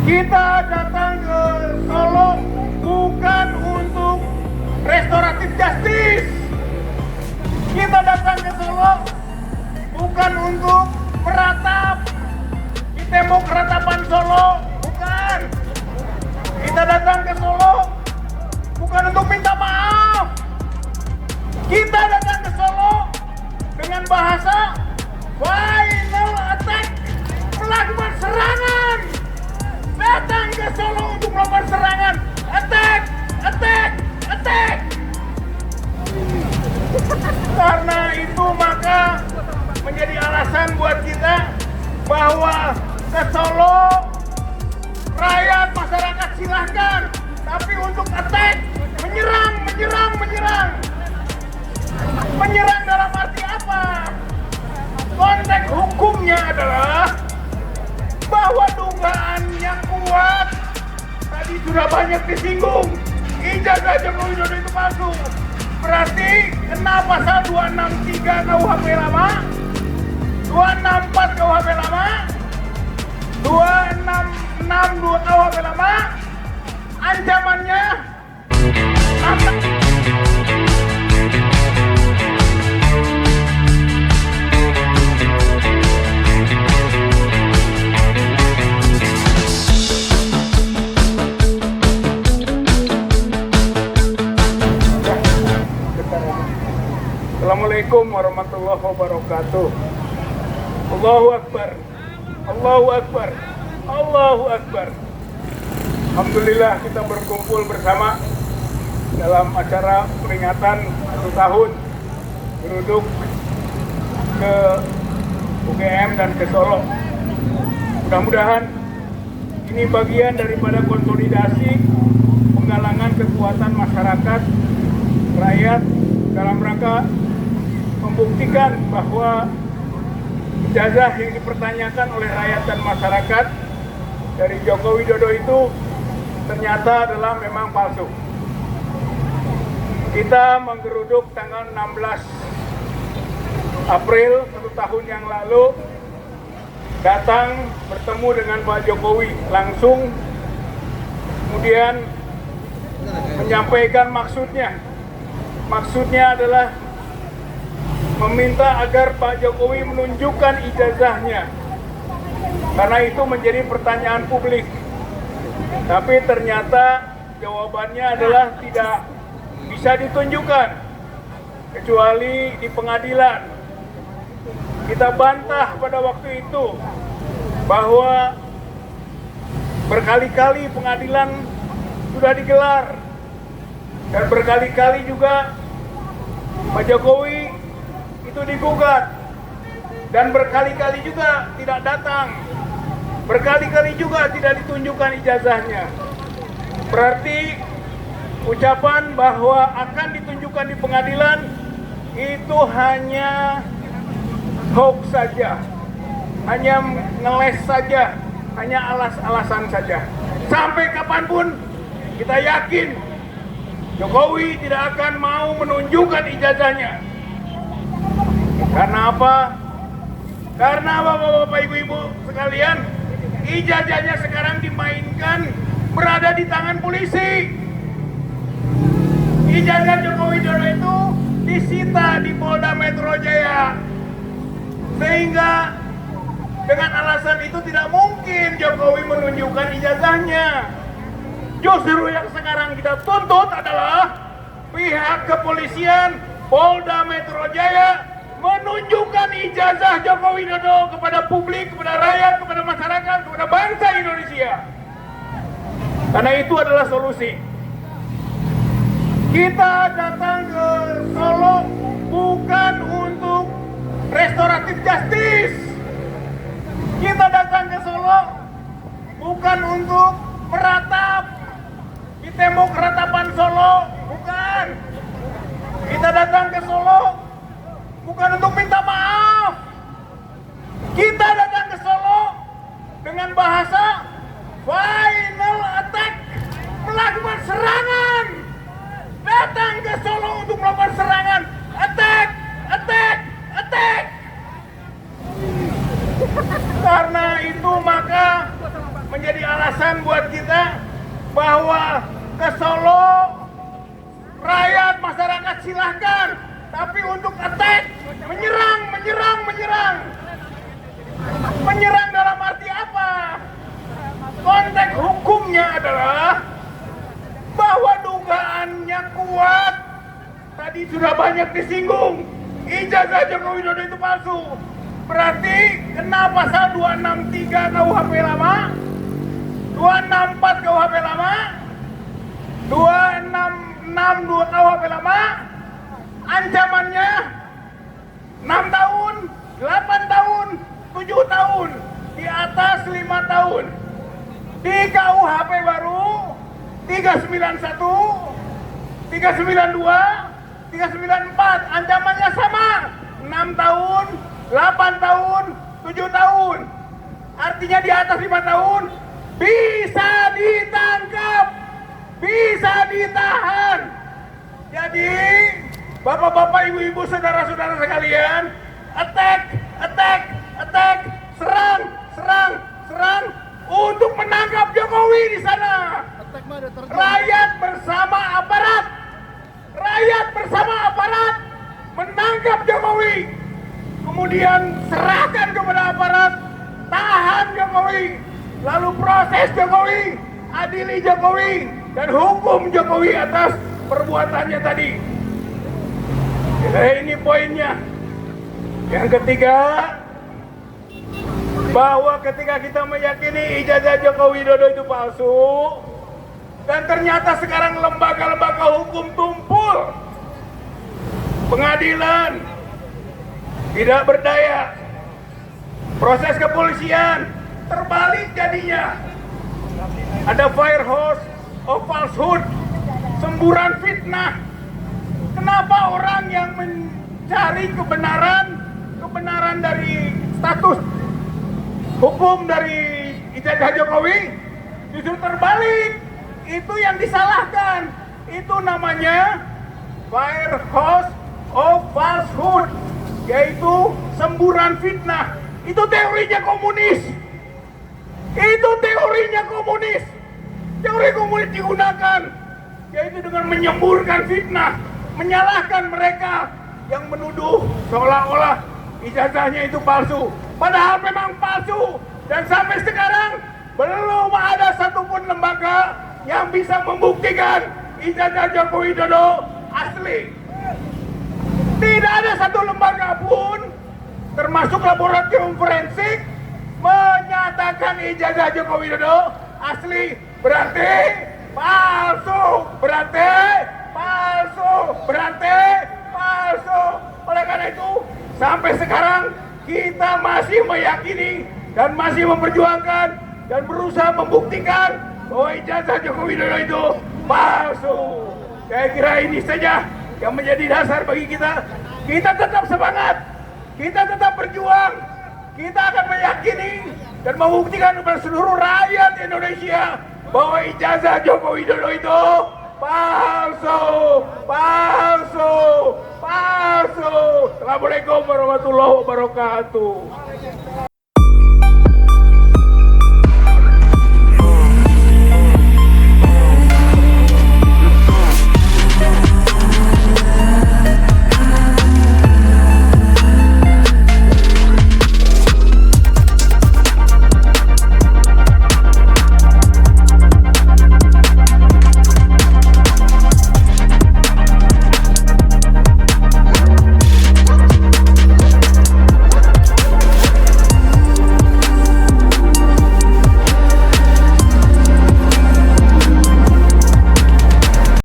Kita datang ke Solo bukan untuk restoratif justice. Kita datang ke Solo bukan untuk meratap di tembok ratapan Solo, bukan. Kita datang ke Solo bukan untuk minta maaf. Kita datang ke Solo dengan bahasa final attack, melakukan serangan. Datang ke Solo untuk melakukan serangan, attack, attack, attack. Karena itu maka menjadi alasan buat kita bahwa ke Solo rakyat masyarakat silahkan, tapi untuk attack, menyerang, menyerang, menyerang. Menyerang dalam arti apa? Konteks hukumnya adalah bahwa dugaan yang kuat tadi sudah banyak disinggung, ijazah Joko Widodo itu palsu. Berarti kena pasal 263 KUHP lama, 264 KUHP lama, 266 KUHP lama. Ancamannya Assalamualaikum warahmatullahi wabarakatuh. Allahu Akbar, Allahu Akbar, Allahu Akbar. Alhamdulillah kita berkumpul bersama dalam acara peringatan 1 tahun geruduk ke UGM dan ke Solo. Mudah-mudahan ini bagian daripada konsolidasi penggalangan kekuatan masyarakat, rakyat dalam rangka membuktikan bahwa ijazah yang dipertanyakan oleh rakyat dan masyarakat dari Joko Widodo itu ternyata adalah memang palsu. Kita menggeruduk tanggal 16 April 1 tahun yang lalu, datang bertemu dengan Pak Jokowi langsung, kemudian menyampaikan maksudnya. Maksudnya adalah meminta agar Pak Jokowi menunjukkan ijazahnya, karena itu menjadi pertanyaan publik. Tapi ternyata jawabannya adalah tidak bisa ditunjukkan kecuali di pengadilan. Kita bantah pada waktu itu bahwa berkali-kali pengadilan sudah digelar dan berkali-kali juga Pak Jokowi itu digugat dan berkali-kali juga tidak datang, berkali-kali juga tidak ditunjukkan ijazahnya. Berarti ucapan bahwa akan ditunjukkan di pengadilan itu hanya hoax saja, hanya ngeles saja, hanya alas-alasan saja. Sampai kapanpun kita yakin Jokowi tidak akan mau menunjukkan ijazahnya. Karena apa? Karena bapak-bapak, ibu-ibu sekalian, ijazahnya sekarang dimainkan berada di tangan polisi. Ijazah Joko Widodo itu disita di Polda Metro Jaya. Sehingga dengan alasan itu tidak mungkin Jokowi menunjukkan ijazahnya. Justru yang sekarang kita tuntut adalah pihak kepolisian Polda Metro Jaya menunjukkan ijazah Joko Widodo kepada publik, kepada rakyat, kepada masyarakat, kepada bangsa Indonesia. Karena itu adalah solusi. Kita datang ke Solo bukan untuk restoratif justice. Kita datang ke Solo bukan untuk meratap di tembok ratapan Solo, bukan. Kita datang ke Solo bukan untuk minta maaf. Kita datang ke Solo dengan bahasa final attack, melakukan serangan. Datang ke Solo untuk melakukan serangan, attack, attack, attack. Karena itu maka menjadi alasan alasan buat kita bahwa ke Solo rakyat masyarakat silahkan, tapi untuk attack, menyerang dalam arti apa? Konteks hukumnya adalah bahwa dugaannya kuat. Tadi sudah banyak disinggung, ijazah Joko Widodo itu palsu. Berarti kena pasal 263 KUHP lama, 264 KUHP lama, 262 KUHP lama, ancamannya 6 tahun, 8 tahun, 7 tahun, di atas 5 tahun. Di KUHP baru 391, 392, 394 ancamannya sama, 6 tahun, 8 tahun, 7 tahun. Artinya di atas 5 tahun bisa ditangkap, bisa ditahan. Jadi bapak-bapak, ibu-ibu, saudara-saudara sekalian, attack, serang untuk menangkap Jokowi di sana. Rakyat bersama aparat menangkap Jokowi, kemudian serahkan kepada aparat, tahan Jokowi, lalu proses Jokowi, adili Jokowi, dan hukum Jokowi atas perbuatannya tadi. Ini poinnya. Yang ketiga, bahwa ketika kita meyakini ijazah Joko Widodo itu palsu, dan ternyata sekarang lembaga-lembaga hukum tumpul, pengadilan tidak berdaya, proses kepolisian terbalik jadinya, ada fire hose of falsehood, semburan fitnah. Kenapa orang yang mencari kebenaran dari status hukum dari ijazah Jokowi justru terbalik? Itu yang disalahkan. Itu namanya fire hose of falsehood, yaitu semburan fitnah. Itu teorinya komunis. Teori komunis digunakan, yaitu dengan menyemburkan fitnah, menyalahkan mereka yang menuduh seolah-olah ijazahnya itu palsu. Padahal memang palsu, dan sampai sekarang belum ada satupun lembaga yang bisa membuktikan ijazah Joko Widodo asli. Tidak ada satu lembaga pun, termasuk laboratorium forensik, menyatakan ijazah Joko Widodo asli. Berarti palsu. Oleh karena itu, sampai sekarang kita masih meyakini dan masih memperjuangkan dan berusaha membuktikan bahwa ijazah Joko Widodo itu palsu. Saya kira ini saja yang menjadi dasar bagi kita. Kita tetap semangat, kita tetap berjuang, kita akan meyakini dan membuktikan kepada seluruh rakyat Indonesia bahwa ijazah Joko Widodo itu palsu. Assalamualaikum warahmatullahi wabarakatuh.